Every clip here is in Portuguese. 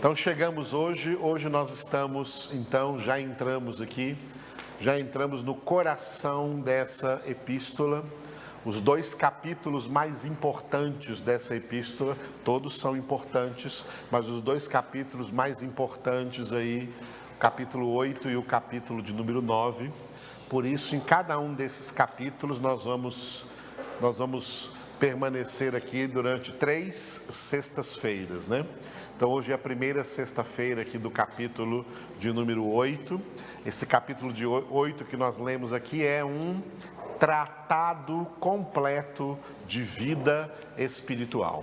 Então chegamos hoje nós estamos, então já entramos no coração dessa epístola. Os dois capítulos mais importantes dessa epístola, todos são importantes, mas os dois capítulos mais importantes aí, o capítulo 8 e o capítulo de número 9. Por isso, em cada um desses capítulos, nós vamos permanecer aqui durante 3 sextas-feiras, né? Então, hoje é a primeira sexta-feira aqui do capítulo de número 8. Esse capítulo de 8 que nós lemos aqui é um tratado completo de vida espiritual.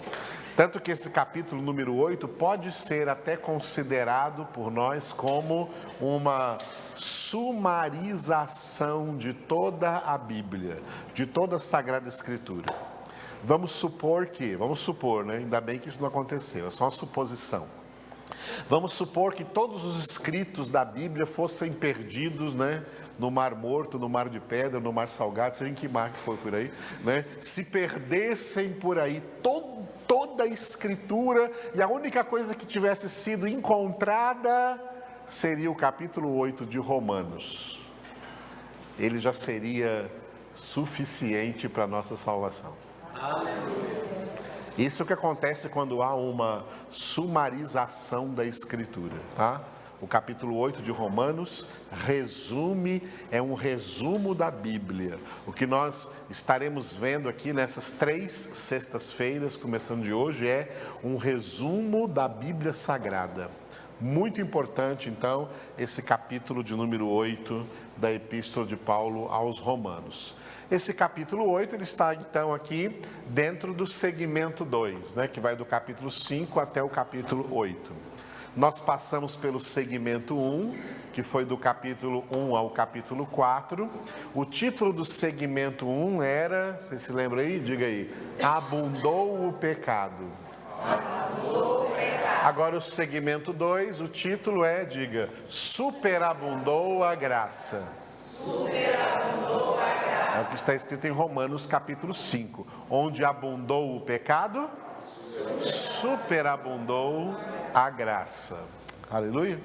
Tanto que esse capítulo número 8 pode ser até considerado por nós como uma sumarização de toda a Bíblia, de toda a Sagrada Escritura. Vamos supor, né? Ainda bem que isso não aconteceu, é só uma suposição. Vamos supor que todos os escritos da Bíblia fossem perdidos, né? No Mar Morto, no Mar de Pedra, no Mar Salgado, seja em que mar que for por aí, né? Se perdessem por aí toda a Escritura e a única coisa que tivesse sido encontrada seria o capítulo 8 de Romanos. Ele já seria suficiente para a nossa salvação. Isso é o que acontece quando há uma sumarização da Escritura, tá? O capítulo 8 de Romanos é um resumo da Bíblia. O que nós estaremos vendo aqui nessas 3 sextas-feiras, começando de hoje, é um resumo da Bíblia Sagrada. Muito importante, então, esse capítulo de número 8 da Epístola de Paulo aos Romanos. Esse capítulo 8, ele está, então, aqui dentro do segmento 2, né, que vai do capítulo 5 até o capítulo 8. Nós passamos pelo segmento 1, que foi do capítulo 1 ao capítulo 4. O título do segmento 1 era, você se lembra aí? Diga aí. Abundou o pecado. Agora o segmento 2, o título é, diga, superabundou a graça. Superabundou a graça. É o que está escrito em Romanos capítulo 5. Onde abundou o pecado, superabundou a graça. Aleluia.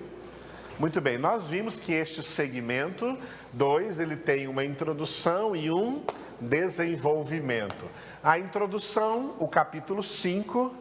Muito bem, nós vimos que este segmento 2, ele tem uma introdução e um desenvolvimento. A introdução, o capítulo 5,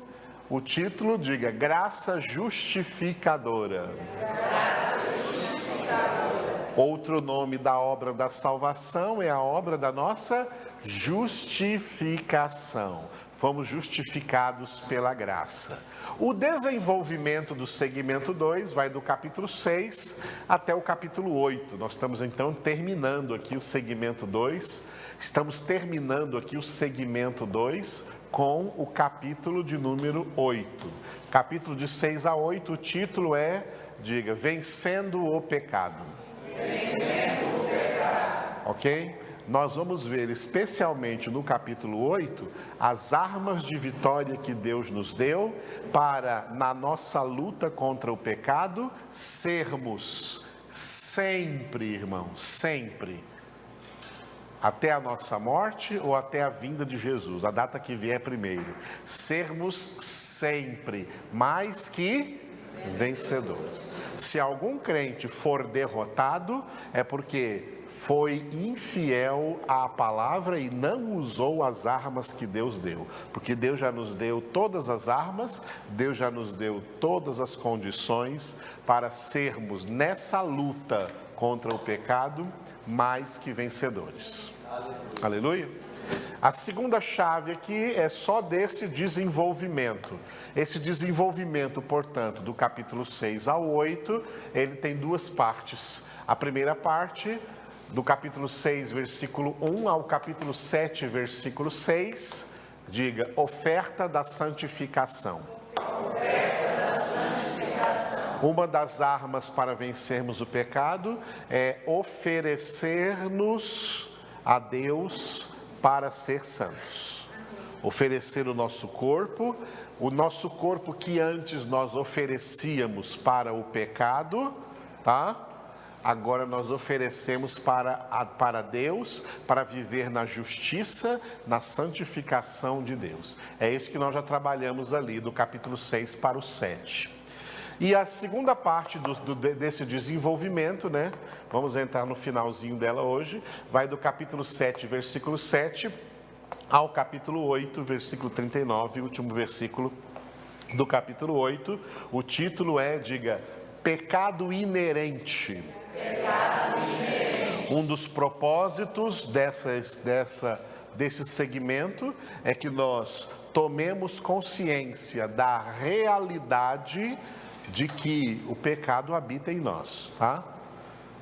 o título, diga, graça justificadora. Graça justificadora. Outro nome da obra da salvação é a obra da nossa justificação. Fomos justificados pela graça. O desenvolvimento do segmento 2 vai do capítulo 6 até o capítulo 8. Nós estamos então terminando aqui o segmento 2. Estamos terminando aqui o segmento 2 com o capítulo de número 8. Capítulo de 6 a 8, o título é, diga, Vencendo o Pecado. Vencendo o pecado. Ok? Nós vamos ver, especialmente no capítulo 8, as armas de vitória que Deus nos deu para, na nossa luta contra o pecado, sermos sempre, irmão, sempre, até a nossa morte ou até a vinda de Jesus, a data que vier primeiro, sermos sempre mais que vencedores. Se algum crente for derrotado, é porque foi infiel à palavra e não usou as armas que Deus deu. Porque Deus já nos deu todas as armas, Deus já nos deu todas as condições para sermos nessa luta contra o pecado mais que vencedores. Aleluia. A segunda chave aqui é só desse desenvolvimento. Esse desenvolvimento, portanto, do capítulo 6 ao 8, ele tem 2 partes. A primeira parte, do capítulo 6, versículo 1 ao capítulo 7, versículo 6, diga, oferta da santificação. Oferta da santificação. Uma das armas para vencermos o pecado é oferecer-nos a Deus para ser santos. Oferecer o nosso corpo que antes nós oferecíamos para o pecado, tá? Agora nós oferecemos para Deus, para viver na justiça, na santificação de Deus. É isso que nós já trabalhamos ali, do capítulo 6 para o 7. E a segunda parte desse desenvolvimento, né? Vamos entrar no finalzinho dela hoje, vai do capítulo 7, versículo 7, ao capítulo 8, versículo 39, último versículo do capítulo 8. O título é, diga, pecado inerente. Pecado inerente. Um dos propósitos desse segmento é que nós tomemos consciência da realidade de que o pecado habita em nós, tá?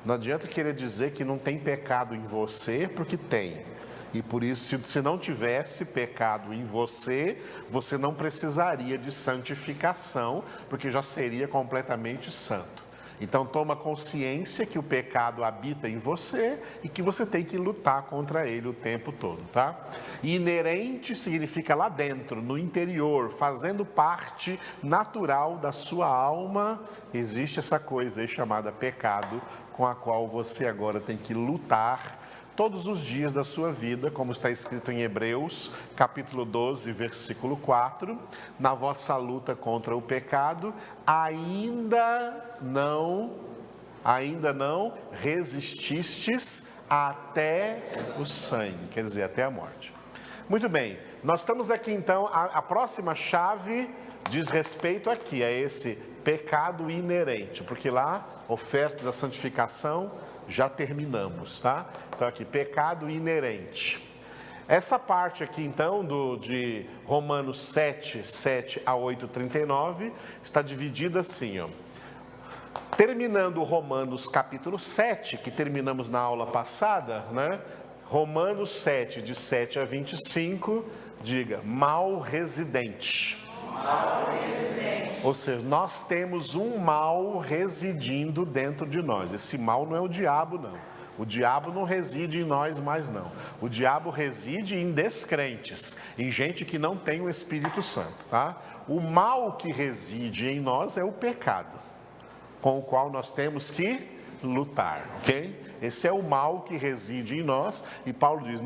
Não adianta querer dizer que não tem pecado em você, porque tem. E por isso, se não tivesse pecado em você, você não precisaria de santificação, porque já seria completamente santo. Então, toma consciência que o pecado habita em você e que você tem que lutar contra ele o tempo todo, tá? Inerente significa lá dentro, no interior, fazendo parte natural da sua alma. Existe essa coisa aí chamada pecado, com a qual você agora tem que lutar todos os dias da sua vida, como está escrito em Hebreus, capítulo 12, versículo 4, na vossa luta contra o pecado, ainda não resististes até o sangue, quer dizer, até a morte. Muito bem, nós estamos aqui então, a próxima chave diz respeito aqui a esse pecado inerente, porque lá, oferta da santificação, já terminamos, tá? Então aqui, pecado inerente. Essa parte aqui então, de Romanos 7, 7 a 8, 39, está dividida assim, ó. Terminando Romanos capítulo 7, que terminamos na aula passada, né? Romanos 7, de 7 a 25, diga, mal residente. Mal residente. Ou seja, nós temos um mal residindo dentro de nós. Esse mal não é o diabo, não. O diabo não reside em nós mais, não. O diabo reside em descrentes, em gente que não tem o Espírito Santo, tá? O mal que reside em nós é o pecado, com o qual nós temos que lutar, ok? Esse é o mal que reside em nós, e Paulo diz,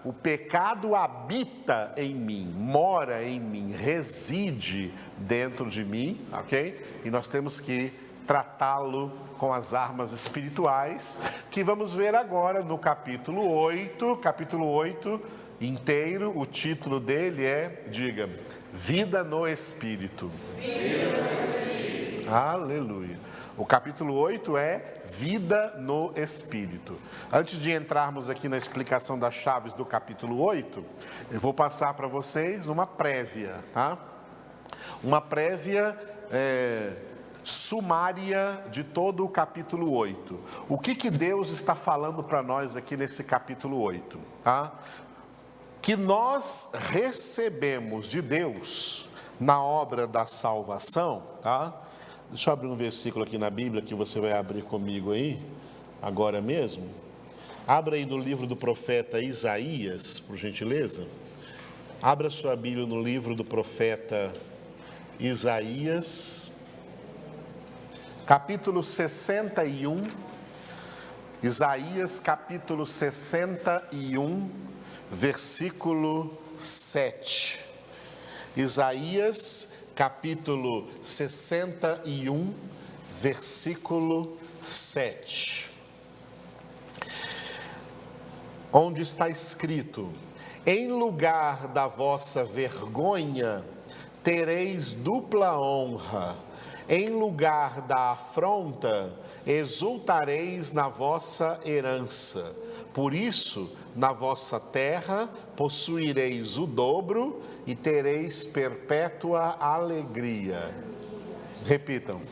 o pecado habita em mim, mora em mim, reside dentro de mim, ok? E nós temos que tratá-lo com as armas espirituais, que vamos ver agora no capítulo 8 inteiro. O título dele é, diga, Vida no Espírito. Vida no Espírito. Aleluia. O capítulo 8 é Vida no Espírito. Antes de entrarmos aqui na explicação das chaves do capítulo 8, eu vou passar para vocês uma prévia, tá? Uma prévia sumária de todo o capítulo 8. O que Deus está falando para nós aqui nesse capítulo 8, tá? Que nós recebemos de Deus na obra da salvação, tá? Deixa eu abrir um versículo aqui na Bíblia que você vai abrir comigo aí, agora mesmo. Abra aí no livro do profeta Isaías, por gentileza. Abra sua Bíblia no livro do profeta Isaías, capítulo 61. Isaías, capítulo 61, versículo 7. Isaías, capítulo 61, versículo 7, onde está escrito: em lugar da vossa vergonha, tereis dupla honra, em lugar da afronta, exultareis na vossa herança. Por isso, na vossa terra, possuireis o dobro e tereis perpétua alegria. Repitam.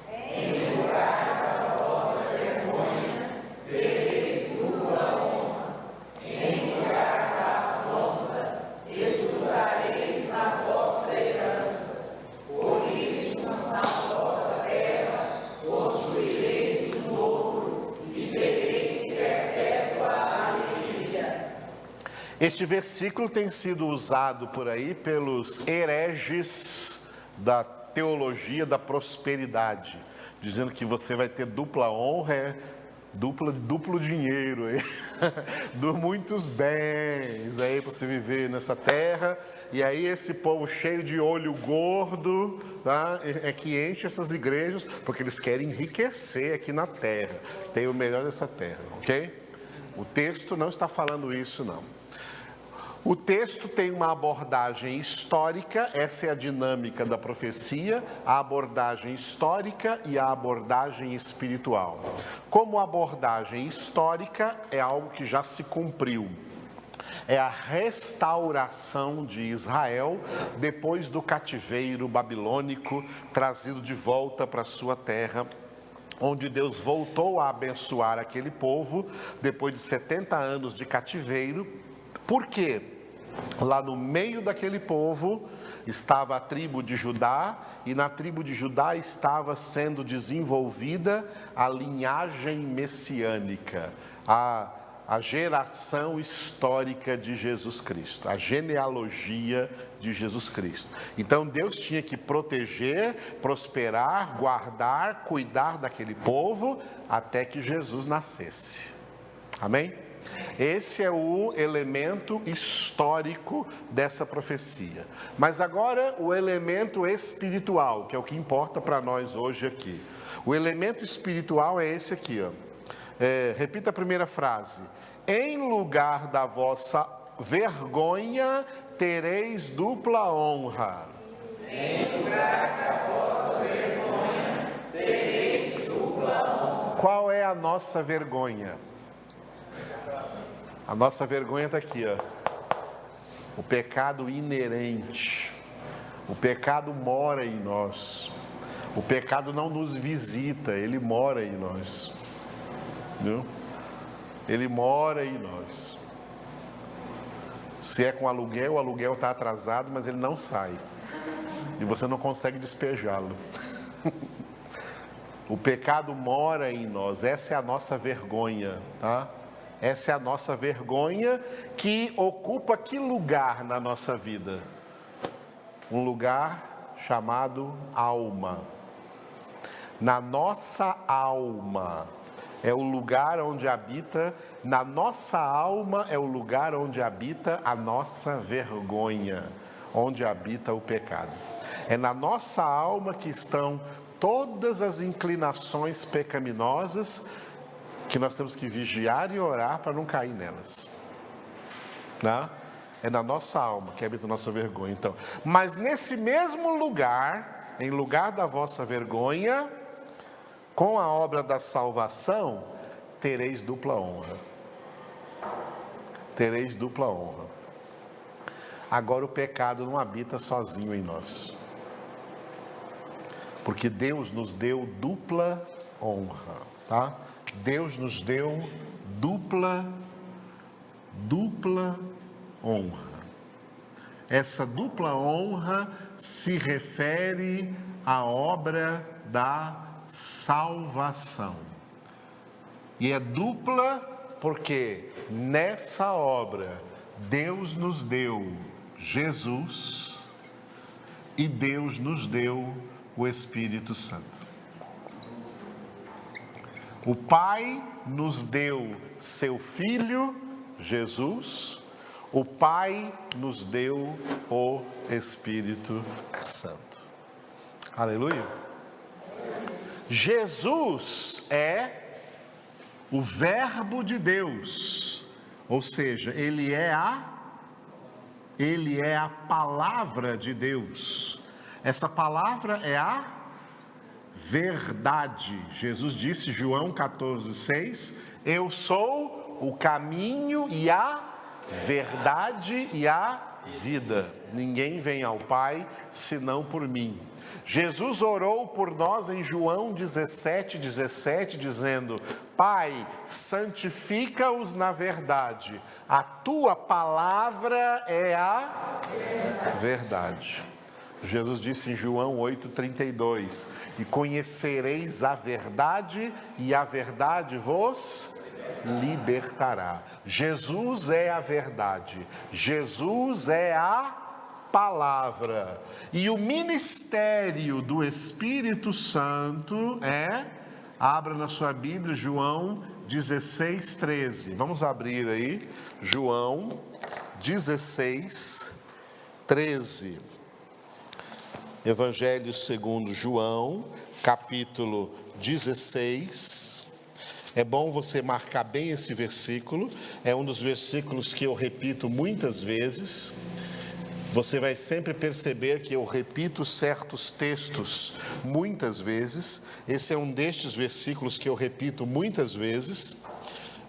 Em lugar da vossa vergonha, tereis dupla honra. Em lugar da afronta, exultareis na vossa herança. Por isso, na vossa terra, possuireis o dobro e tereis perpétua alegria. Este versículo tem sido usado por aí pelos hereges da teologia da prosperidade, dizendo que você vai ter dupla honra, Duplo dinheiro, aí. Muitos bens aí para você viver nessa terra. E aí esse povo cheio de olho gordo, tá? É que enche essas igrejas, porque eles querem enriquecer aqui na terra. Tem o melhor dessa terra, ok? O texto não está falando isso, não. O texto tem uma abordagem histórica, essa é a dinâmica da profecia, a abordagem histórica e a abordagem espiritual. Como abordagem histórica, é algo que já se cumpriu. É a restauração de Israel depois do cativeiro babilônico, trazido de volta para a sua terra, onde Deus voltou a abençoar aquele povo depois de 70 anos de cativeiro. Por quê? Lá no meio daquele povo estava a tribo de Judá, e na tribo de Judá estava sendo desenvolvida a linhagem messiânica, a geração histórica de Jesus Cristo, a genealogia de Jesus Cristo. Então Deus tinha que proteger, prosperar, guardar, cuidar daquele povo até que Jesus nascesse. Amém? Esse é o elemento histórico dessa profecia. Mas agora o elemento espiritual, que é o que importa para nós hoje aqui. O elemento espiritual é esse aqui, ó. Repita a primeira frase. Em lugar da vossa vergonha, tereis dupla honra. Em lugar da vossa vergonha, tereis dupla honra. Qual é a nossa vergonha? A nossa vergonha está aqui, ó. O pecado inerente. O pecado mora em nós. O pecado não nos visita, ele mora em nós. Viu? Ele mora em nós. Se é com aluguel, o aluguel está atrasado, mas ele não sai. E você não consegue despejá-lo. O pecado mora em nós, essa é a nossa vergonha, tá? Essa é a nossa vergonha, que ocupa que lugar na nossa vida? Um lugar chamado alma. Na nossa alma é o lugar onde habita, na nossa alma é o lugar onde habita a nossa vergonha, onde habita o pecado. É na nossa alma que estão todas as inclinações pecaminosas, que nós temos que vigiar e orar para não cair nelas. Né? É na nossa alma que habita a nossa vergonha. Então, mas nesse mesmo lugar, em lugar da vossa vergonha, com a obra da salvação, tereis dupla honra. Tereis dupla honra. Agora o pecado não habita sozinho em nós. Porque Deus nos deu dupla honra, tá? Deus nos deu dupla honra. Essa dupla honra se refere à obra da salvação. E é dupla porque nessa obra Deus nos deu Jesus e Deus nos deu o Espírito Santo. O Pai nos deu seu Filho, Jesus. O Pai nos deu o Espírito Santo. Aleluia. Jesus é o Verbo de Deus. Ou seja, Ele é a palavra de Deus. Essa palavra é a verdade. Jesus disse, João 14:6, eu sou o caminho e a verdade e a vida. Ninguém vem ao Pai senão por mim. Jesus orou por nós em João 17:17, dizendo, Pai, santifica-os na verdade. A tua palavra é a verdade. Jesus disse em João 8:32, e conhecereis a verdade, e a verdade vos libertará. Jesus é a verdade, Jesus é a palavra. E o ministério do Espírito Santo é, abra na sua Bíblia, João 16, 13. Vamos abrir aí, João 16, 13. Evangelho segundo João, capítulo 16. É bom você marcar bem esse versículo, é um dos versículos que eu repito muitas vezes. Você vai sempre perceber que eu repito certos textos muitas vezes. Esse é um destes versículos que eu repito muitas vezes,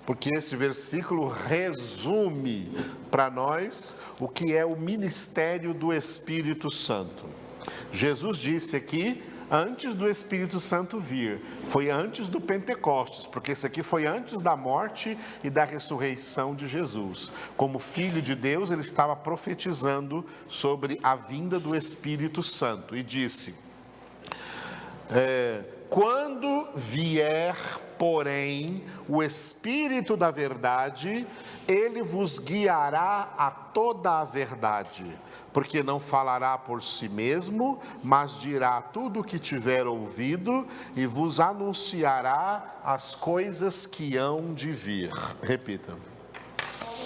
porque esse versículo resume para nós o que é o ministério do Espírito Santo. Jesus disse aqui, antes do Espírito Santo vir, foi antes do Pentecostes, porque isso aqui foi antes da morte e da ressurreição de Jesus. Como Filho de Deus, ele estava profetizando sobre a vinda do Espírito Santo e disse: quando vier, porém, o Espírito da verdade, ele vos guiará a toda a verdade, porque não falará por si mesmo, mas dirá tudo o que tiver ouvido e vos anunciará as coisas que hão de vir. Repita.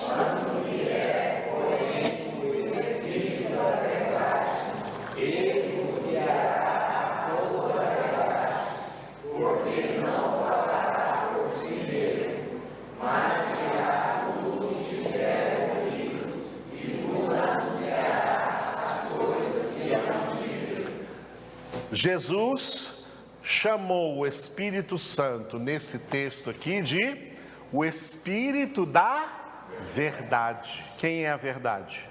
Quando vier, porém, o Espírito da verdade, ele vos guiará a toda a verdade, porque não falará por si mesmo, mas dirá tudo o que tiver ouvido e vos anunciará as coisas que hão de vir. Jesus chamou o Espírito Santo nesse texto aqui de o Espírito da verdade. Quem é a verdade?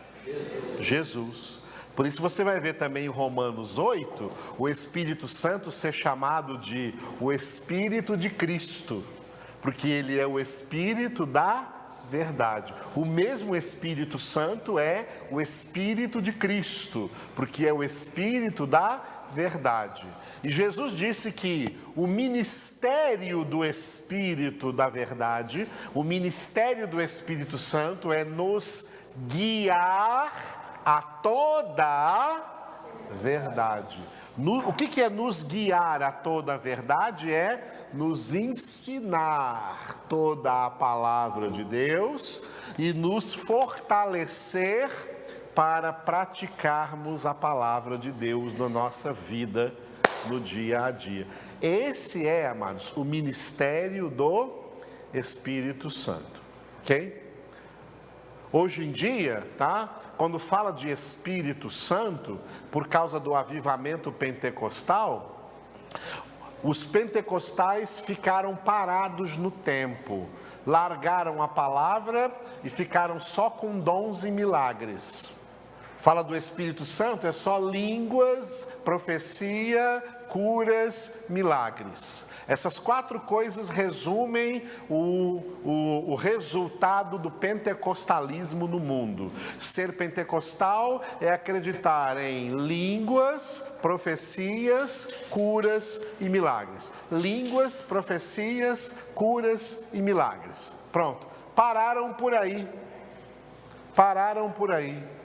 Jesus. Por isso você vai ver também em Romanos 8, o Espírito Santo ser chamado de o Espírito de Cristo, porque ele é o Espírito da verdade. O mesmo Espírito Santo é o Espírito de Cristo, porque é o Espírito da verdade. E Jesus disse que o ministério do Espírito da verdade, o ministério do Espírito Santo é nos guiar a toda a verdade. O que é nos guiar a toda a verdade? É nos ensinar toda a palavra de Deus e nos fortalecer para praticarmos a palavra de Deus na nossa vida, no dia a dia. Esse é, amados, o ministério do Espírito Santo, ok? Hoje em dia, tá? Quando fala de Espírito Santo, por causa do avivamento pentecostal, os pentecostais ficaram parados no tempo, largaram a palavra e ficaram só com dons e milagres. Fala do Espírito Santo, é só línguas, profecia, curas, milagres. Essas quatro coisas resumem o resultado do pentecostalismo no mundo. Ser pentecostal é acreditar em línguas, profecias, curas e milagres. Línguas, profecias, curas e milagres. Pronto. Pararam por aí. Pararam por aí.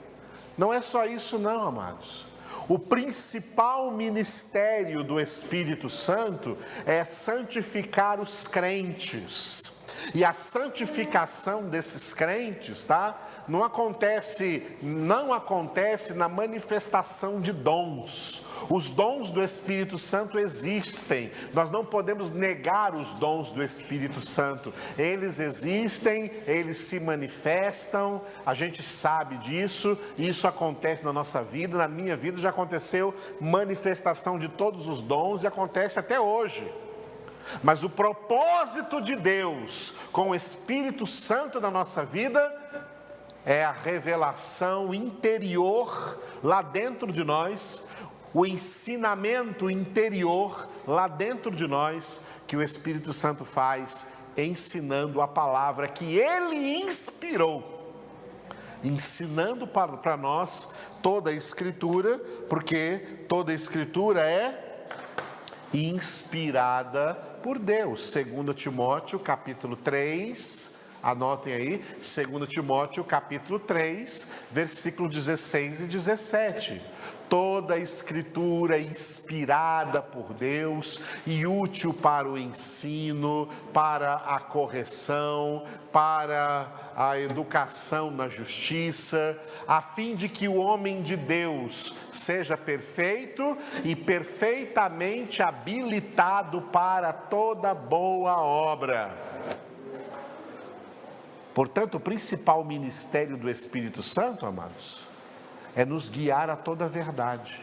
Não é só isso não, amados. O principal ministério do Espírito Santo é santificar os crentes. E a santificação desses crentes, tá? Não acontece na manifestação de dons. Os dons do Espírito Santo existem. Nós não podemos negar os dons do Espírito Santo. Eles existem, eles se manifestam, a gente sabe disso, e isso acontece na nossa vida, na minha vida já aconteceu manifestação de todos os dons e acontece até hoje. Mas o propósito de Deus com o Espírito Santo na nossa vida é a revelação interior lá dentro de nós, o ensinamento interior lá dentro de nós, que o Espírito Santo faz ensinando a palavra que Ele inspirou, ensinando para nós toda a Escritura, porque toda a Escritura é inspirada por Deus. 2 Timóteo, capítulo 3, Anotem aí, 2 Timóteo capítulo 3, versículos 16 e 17. Toda a Escritura é inspirada por Deus e útil para o ensino, para a correção, para a educação na justiça, a fim de que o homem de Deus seja perfeito e perfeitamente habilitado para toda boa obra. Portanto, o principal ministério do Espírito Santo, amados, é nos guiar a toda a verdade.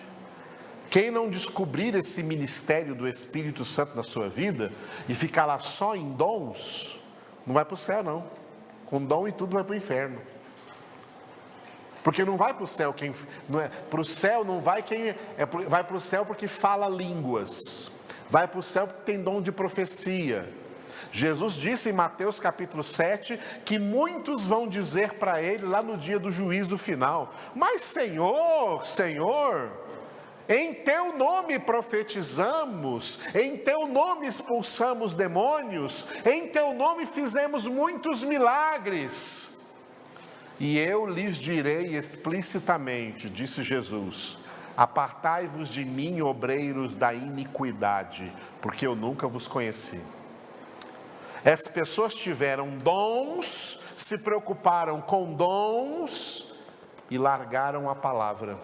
Quem não descobrir esse ministério do Espírito Santo na sua vida e ficar lá só em dons, não vai para o céu não. Com dom e tudo vai para o inferno. Porque não vai para o céu quem não é, para o céu não vai quem vai para o céu porque fala línguas. Vai para o céu porque tem dom de profecia. Jesus disse em Mateus capítulo 7, que muitos vão dizer para ele lá no dia do juízo final: mas Senhor, Senhor, em teu nome profetizamos, em teu nome expulsamos demônios, em teu nome fizemos muitos milagres. E eu lhes direi explicitamente, disse Jesus: apartai-vos de mim, obreiros da iniquidade, porque eu nunca vos conheci. Essas pessoas tiveram dons, se preocuparam com dons e largaram a palavra.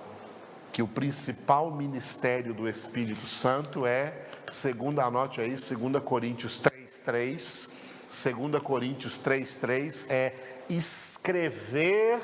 Que o principal ministério do Espírito Santo é, anote aí, 2 Coríntios 3:3. 2 Coríntios 3:3 é escrever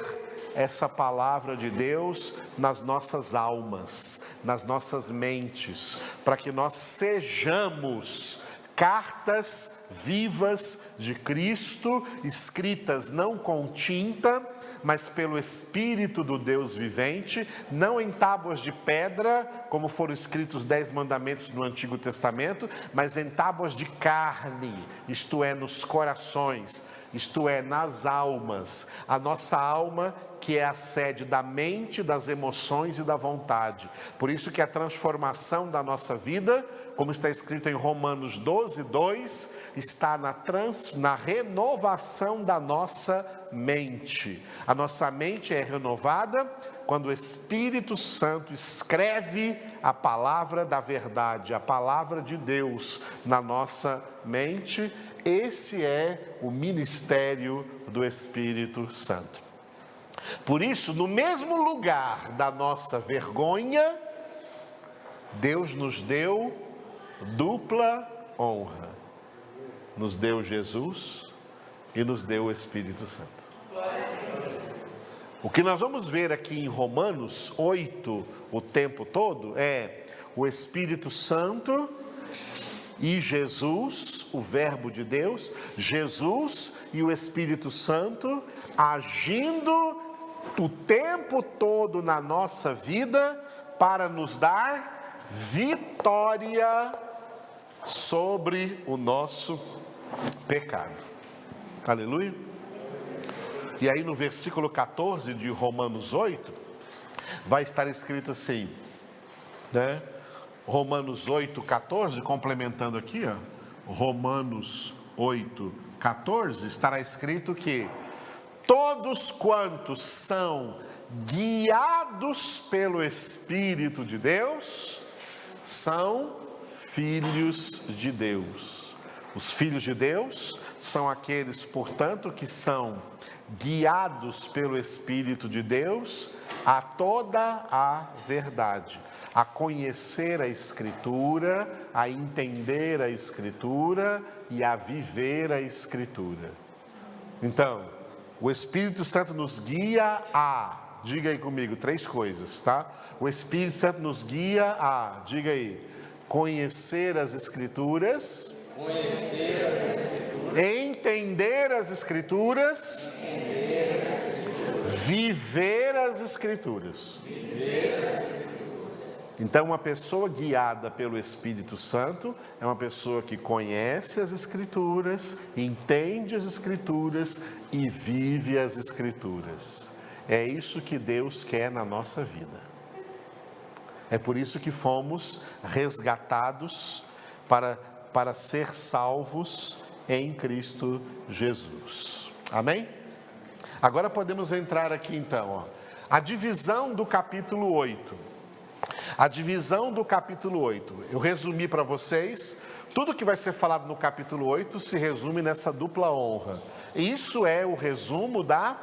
essa palavra de Deus nas nossas almas, nas nossas mentes, para que nós sejamos cartas vivas de Cristo, escritas não com tinta, mas pelo Espírito do Deus vivente, não em tábuas de pedra, como foram escritos os 10 mandamentos do Antigo Testamento, mas em tábuas de carne, isto é, nos corações, isto é, nas almas. A nossa alma, que é a sede da mente, das emoções e da vontade. Por isso que a transformação da nossa vida, como está escrito em Romanos 12:2, está na renovação da nossa mente. A nossa mente é renovada quando o Espírito Santo escreve a palavra da verdade, a palavra de Deus na nossa mente. Esse é o ministério do Espírito Santo. Por isso, no mesmo lugar da nossa vergonha, Deus nos deu dupla honra. Nos deu Jesus e nos deu o Espírito Santo. O que nós vamos ver aqui em Romanos 8 o tempo todo é o Espírito Santo e Jesus, o Verbo de Deus, Jesus e o Espírito Santo agindo o tempo todo na nossa vida para nos dar vitória sobre o nosso pecado. Aleluia. E aí no versículo 14 de Romanos 8, vai estar escrito assim, né? Romanos 8:14, complementando aqui, ó, Romanos 8:14, estará escrito que todos quantos são guiados pelo Espírito de Deus, são filhos de Deus. Os filhos de Deus são aqueles, portanto, que são guiados pelo Espírito de Deus a toda a verdade, a conhecer a Escritura, a entender a Escritura e a viver a Escritura. Então, o Espírito Santo nos guia a, diga aí comigo, 3 coisas, tá? O Espírito Santo nos guia a, diga aí, conhecer as Escrituras, entender as Escrituras, viver as Escrituras. Então, uma pessoa guiada pelo Espírito Santo é uma pessoa que conhece as Escrituras, entende as Escrituras e vive as Escrituras. É isso que Deus quer na nossa vida. É por isso que fomos resgatados para ser salvos em Cristo Jesus. Amém? Agora podemos entrar aqui então, ó. A divisão do capítulo 8. A divisão do capítulo 8. Eu resumi para vocês, tudo que vai ser falado no capítulo 8 se resume nessa dupla honra. Isso é o resumo da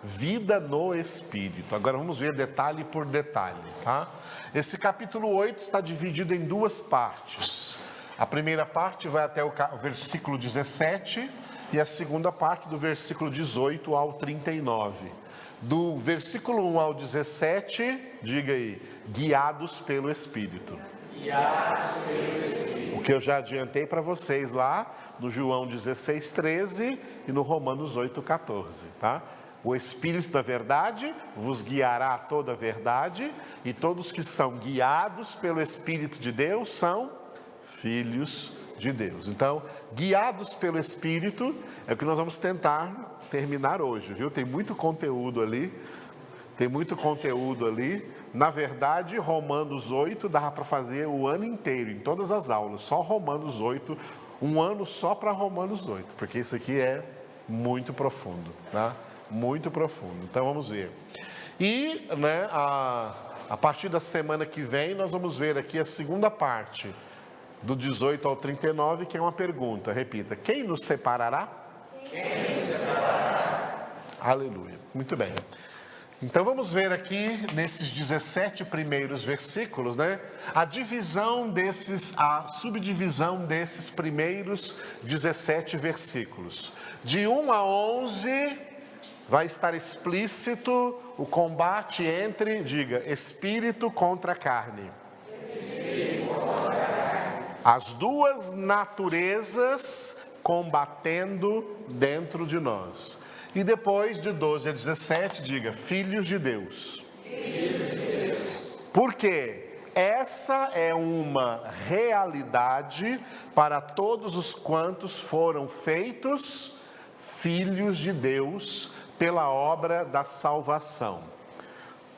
vida no Espírito. Agora vamos ver detalhe por detalhe, tá? Esse capítulo 8 está dividido em duas partes. A primeira parte vai até o versículo 17 e a segunda parte do versículo 18 ao 39. Do versículo 1 ao 17, diga aí, guiados pelo Espírito. Guiados pelo Espírito. O que eu já adiantei para vocês lá no João 16, 13 e no Romanos 8, 14, tá? O Espírito da verdade vos guiará a toda a verdade, e todos que são guiados pelo Espírito de Deus são filhos de Deus. Então, guiados pelo Espírito é o que nós vamos tentar terminar hoje, viu? Tem muito conteúdo ali, Na verdade, Romanos 8 dava para fazer o ano inteiro, em todas as aulas, só Romanos 8, um ano só para Romanos 8, porque isso aqui é muito profundo, tá? Muito profundo. Então vamos ver. E, né, a partir da semana que vem, nós vamos ver aqui a segunda parte, do 18 ao 39, que é uma pergunta. Repita: quem nos separará? Quem nos separará? Aleluia. Muito bem. Então vamos ver aqui, nesses 17 primeiros versículos, né, a subdivisão desses primeiros 17 versículos. De 1 a 11, vai estar explícito o combate entre, diga, espírito contra carne. As duas naturezas combatendo dentro de nós. E depois, de 12 a 17, diga, filhos de Deus. Filhos de Deus. Por quê? Essa é uma realidade para todos os quantos foram feitos filhos de Deus pela obra da salvação.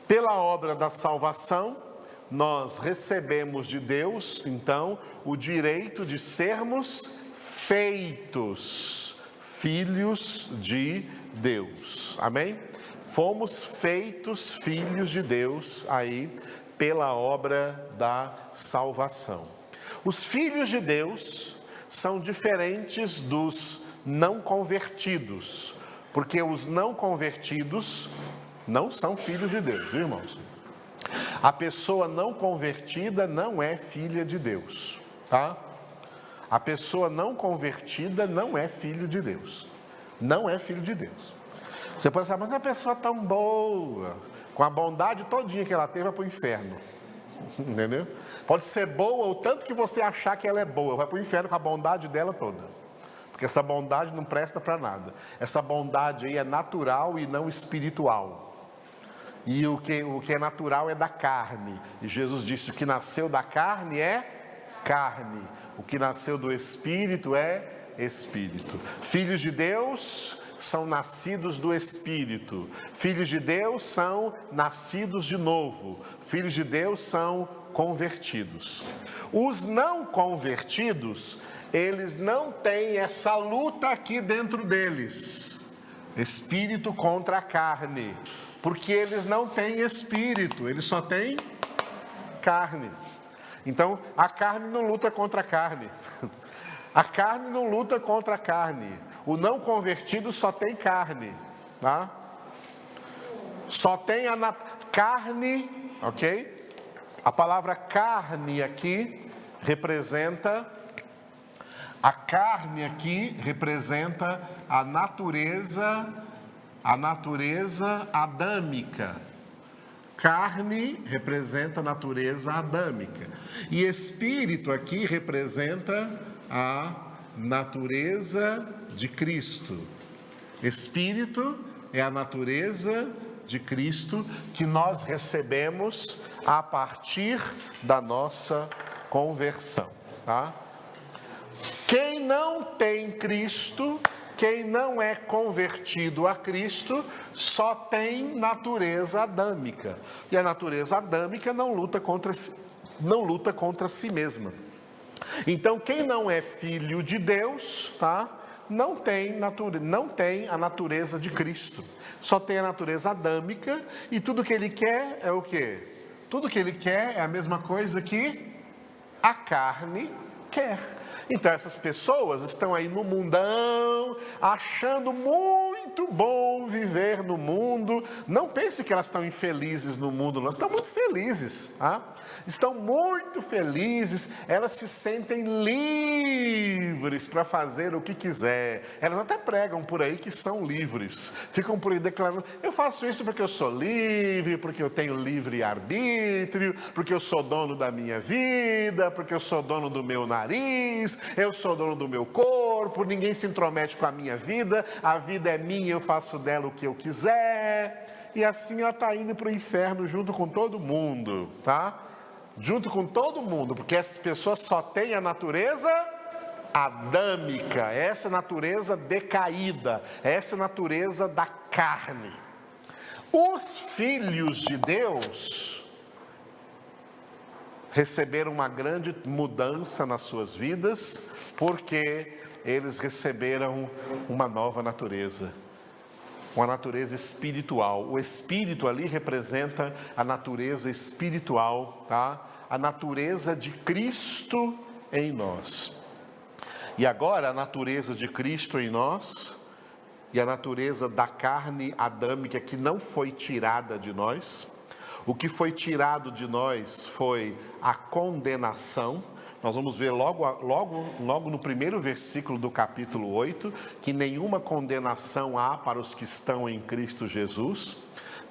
Pela obra da salvação, nós recebemos de Deus, então, o direito de sermos feitos filhos de Deus. Amém? Fomos feitos filhos de Deus aí pela obra da salvação. Os filhos de Deus são diferentes dos não convertidos, porque os não convertidos não são filhos de Deus, viu, irmãos? A pessoa não convertida não é filha de Deus, tá? A pessoa não convertida não é filho de Deus. Não é filho de Deus. Você pode falar, mas a pessoa tão boa, com a bondade todinha que ela teve, vai para o inferno. Entendeu? Pode ser boa o tanto que você achar que ela é boa, vai para o inferno com a bondade dela toda. Porque essa bondade não presta para nada. Essa bondade aí é natural e não espiritual. E o que é natural é da carne. E Jesus disse, o que nasceu da carne é carne. O que nasceu do Espírito é Espírito. Filhos de Deus são nascidos do Espírito. Filhos de Deus são nascidos de novo. Filhos de Deus são convertidos. Os não convertidos, eles não têm essa luta aqui dentro deles. Espírito contra a carne. Porque eles não têm espírito, eles só têm carne. Então, a carne não luta contra a carne. A carne não luta contra a carne. O não convertido só tem carne, tá? Só tem a carne, ok? A palavra carne aqui representa... A carne aqui representa a natureza adâmica. Carne representa a natureza adâmica. E espírito aqui representa a natureza de Cristo. Espírito é a natureza de Cristo que nós recebemos a partir da nossa conversão, tá? Quem não tem Cristo, quem não é convertido a Cristo, só tem natureza adâmica. E a natureza adâmica não luta contra si mesma. Então, quem não é filho de Deus, tá? não tem a natureza de Cristo. Só tem a natureza adâmica e tudo que ele quer é o quê? Tudo que ele quer é a mesma coisa que a carne quer. Então essas pessoas estão aí no mundão, achando muito bom viver no mundo. Não pense que elas estão infelizes no mundo, elas estão muito felizes, tá? Estão muito felizes, elas se sentem livres para fazer o que quiser. Elas até pregam por aí que são livres, ficam por aí declarando: eu faço isso porque eu sou livre, porque eu tenho livre arbítrio, porque eu sou dono da minha vida, porque eu sou dono do meu nariz, eu sou dono do meu corpo, ninguém se intromete com a vida é minha, eu faço dela o que eu quiser. E assim ela está indo para o inferno junto com todo mundo, tá? Junto com todo mundo, porque essas pessoas só têm a natureza adâmica, essa natureza decaída, essa natureza da carne. Os filhos de Deus receberam uma grande mudança nas suas vidas, porque eles receberam uma nova natureza, uma natureza espiritual. O espírito ali representa a natureza espiritual, tá? A natureza de Cristo em nós. E agora a natureza de Cristo em nós e a natureza da carne adâmica que não foi tirada de nós. O que foi tirado de nós foi a condenação. Nós vamos ver logo no primeiro versículo do capítulo 8, que nenhuma condenação há para os que estão em Cristo Jesus.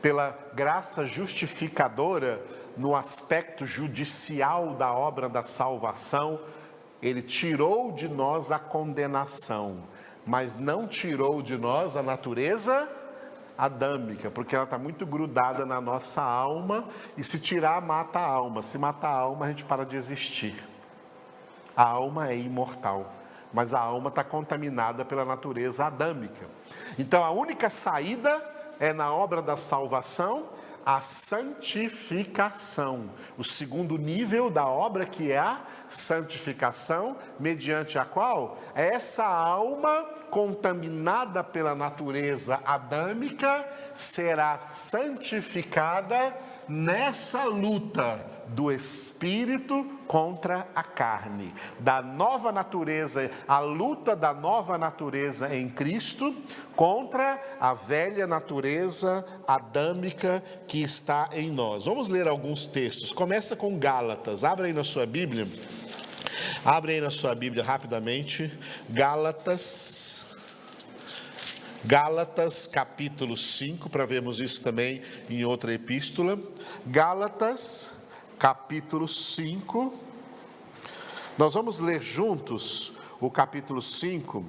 Pela graça justificadora, no aspecto judicial da obra da salvação, Ele tirou de nós a condenação, mas não tirou de nós a natureza adâmica, porque ela está muito grudada na nossa alma, e se tirar, mata a alma. Se matar a alma, a gente para de existir. A alma é imortal, mas a alma está contaminada pela natureza adâmica. Então a única saída é na obra da salvação, a santificação. O segundo nível da obra, que é a santificação, mediante a qual essa alma contaminada pela natureza adâmica será santificada nessa luta do espírito contra a carne, da nova natureza, a luta da nova natureza em Cristo contra a velha natureza adâmica que está em nós. Vamos ler alguns textos. Começa com Gálatas. Abre aí na sua Bíblia rapidamente. Gálatas capítulo 5, para vermos isso também em outra epístola. Gálatas capítulo 5, nós vamos ler juntos o capítulo 5,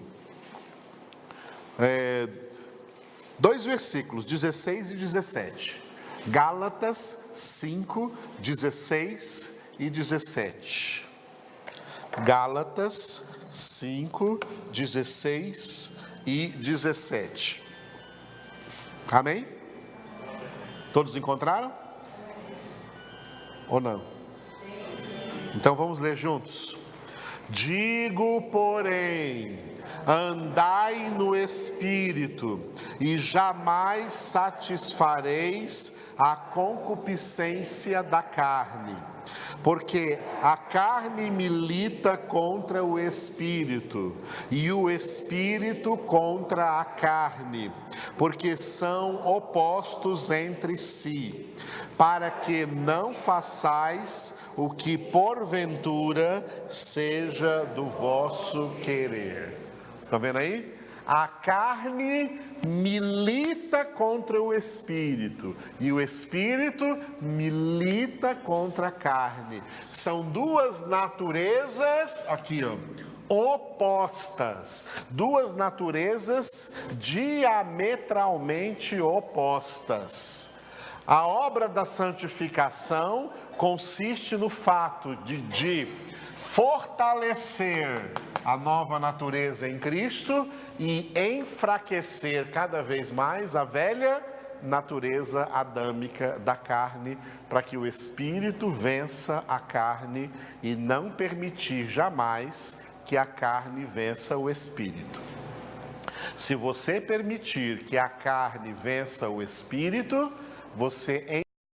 2 versículos, 16 e 17. Gálatas 5, 16 e 17. Gálatas 5, 16 e 17. Amém? Todos encontraram? Ou não? Então vamos ler juntos. Digo, porém, andai no Espírito, e jamais satisfareis a concupiscência da carne. Porque a carne milita contra o Espírito, e o Espírito contra a carne, porque são opostos entre si, para que não façais o que porventura seja do vosso querer. Estão vendo aí? A carne milita contra o Espírito, e o Espírito milita contra a carne. São duas naturezas, aqui ó, opostas, duas naturezas diametralmente opostas. A obra da santificação consiste no fato de fortalecer a nova natureza em Cristo e enfraquecer cada vez mais a velha natureza adâmica da carne, para que o Espírito vença a carne e não permitir jamais que a carne vença o Espírito. Se você permitir que a carne vença o espírito, você